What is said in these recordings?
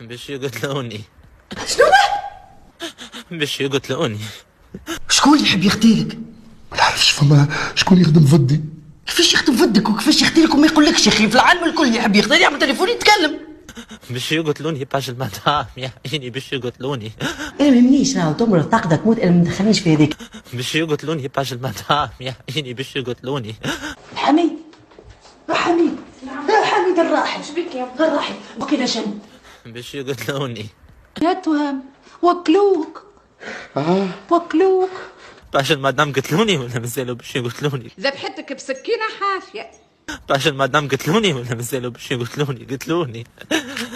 باش يقتلوني. شنو؟ باش يقتلوني. شكون يحب يقتلك؟ ما نعرفش فما شكون يخدم ضدي. كيفاش يخدم ضدك وكيفاش يقتلك وما يقولكش يا اخي؟ في العالم الكل يحب يقتل يعمل تليفون يتكلم. باش يقتلوني باش المدام يا عيني باش يقتلوني. انا ما يهمنيش راهو تمر تقدر تموت، انا ما مدخلنيش في هذيك. باش يقتلوني باش المدام يا عيني باش يقتلوني. حميد حميد حميد الراحل شبيك يا الراحل وكذا جن باش يقتلوني. يا توهم وكلوك وكلوك باش المدام قتلوني ولا مازالوا باش يقتلوني؟ ذبحتك بسكينة حافية. باش المدام قتلوني ولا مازالوا باش يقتلوني؟ قتلوني.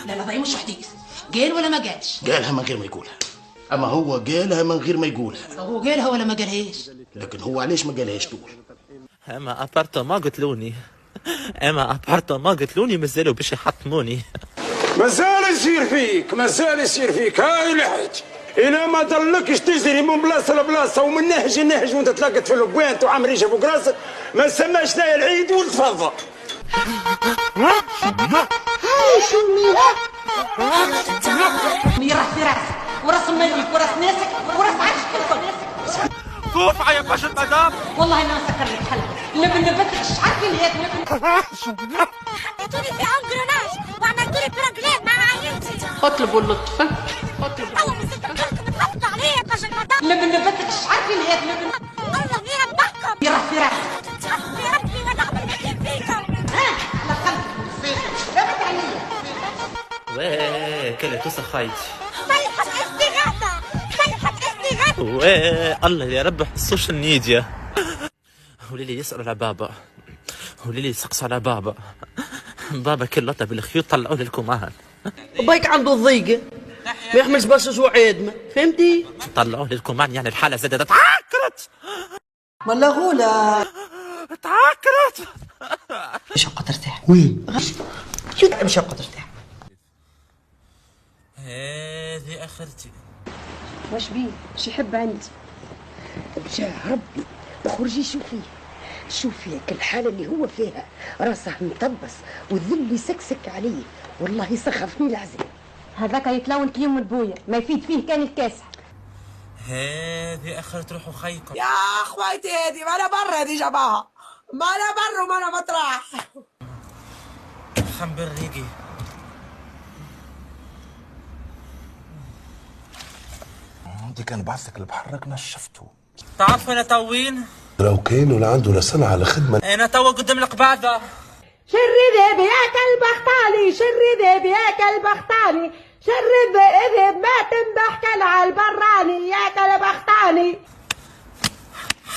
لا لا ضيع مش حديث، قال ولا ما قالش؟ قالها من غير ما يقولها، اما هو قالها من غير ما يقولها. هو قالها ولا ما قالهاش؟ لكن هو علاش ما قالهاش تقول؟ اما ابارتوما قتلوني، اما ابارتوما قتلوني مازالوا باش يحطموني. مازال يصير فيك، مازال يصير فيك. هاي لحج إلا ما ضلكش تجري من بلاصه لبلاصه ومن نهج لنهج وانت تلقت في البوانت وعم ريشه فوق راسك، ما سماش لا العيد وتفضل. راس في راسك وراس مالك وراس ناسك وراس عرش كلكم. فوف يا باش المدام. والله ما سكر لك حلقك لبن نبتك عارفين هيك لبن. حطيتوني في انجروناج وعملتولي بروجرام مع عائلتي. اطلبوا اللطف اطلبوا الله بس كلكم تحطوا عليا باش المدام. لبن نبتك عارفين هيك لبن. الله يربحكم. راس في راسك. حسبي ربي ونعم الوكيل فيكم. على قلبك ثابت عليا. واه كلت وسخايتي. صيحة استغاثة، صيحة استغاثة. واه الله يربح السوشيال ميديا. وليلي يسألوا على بابا، وليلي يسقسوا على بابا. بابا كلته بالخيوط طلعوه للكمان. بايك عنده الضيقه ما يحملش برشا جوع عادمه، فهمتي؟ طلعوه للكمان يعني الحالة زادت تعكرت. ولا غولا تعكرت. مش هبقى ترتاح. وين؟ مش هبقى ترتاح. هذه اخرتي. واش بيه؟ واش يحب عندي؟ بجاه ربي اخرجي شوفيه، شوفي الحالة اللي هو فيها، راسه مطبس والذل يسكسك عليه، والله يسخف من العذاب. هذاك يتلون كيوم بويا ما يفيد فيه كان الكاسح. هذه اخرت روحوا خيكم. يا اخواتي هذه ما انا برا، هذه جماعه ما انا برا وما انا مطرح. خنبر ريقي. دي كان بعثك البحر نشفته. تعرفوا انا تو وين؟ لو كان ولا عنده لا صنعة على خدمة. انا توا قدام القباضة. شري ذئب يا كلب اختاني، شري ذئب يا كلب اختاني، شري ذئب ما تنبح كالع البراني يا كلب اختاني.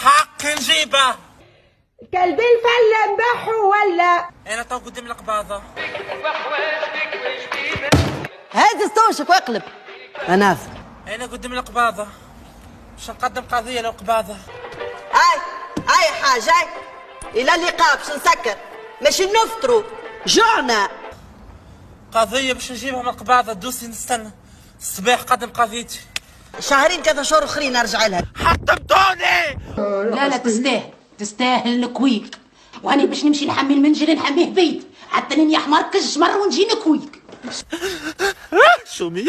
حق نجيبه. كلب الفل نبحه ولا. انا تو قدام القباضة. هذه استوشك واقلب. انا انا قدام القباضة باش نقدم قضية للقباضة. هاي حاجه الى اللقاء باش نسكر ماشي نفطروا جوعنا. قضية باش نجيبها من القباضة دوسي نستنى الصباح قدم قضيتي. شهرين 3 شهور اخرين ارجع لها. حطمتوني. لا لا تستاهل، تستاهل نكويك. واني باش نمشي نحمي المنجل نحميه بيت حتى لين يحمر كج مرة ونجي نكويك. شومية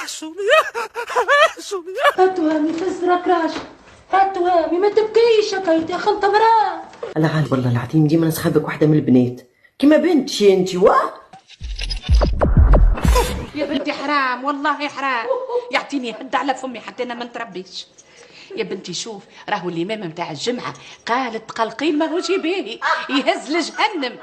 شومية شومية. هاتوهامي فزرك راشد، هاتوهامي ما تبكيش يا خلطة مراه. انا غالب والله العظيم ديما نسحبك واحده من البنات كيما بنتي انت. يا بنتي حرام والله حرام، يعطيني هد على فمي حتى انا ما نتربيش. يا بنتي شوف راهو الامام نتاع الجمعه قالت قلقين ما هو جيبيه يهز لجهنم.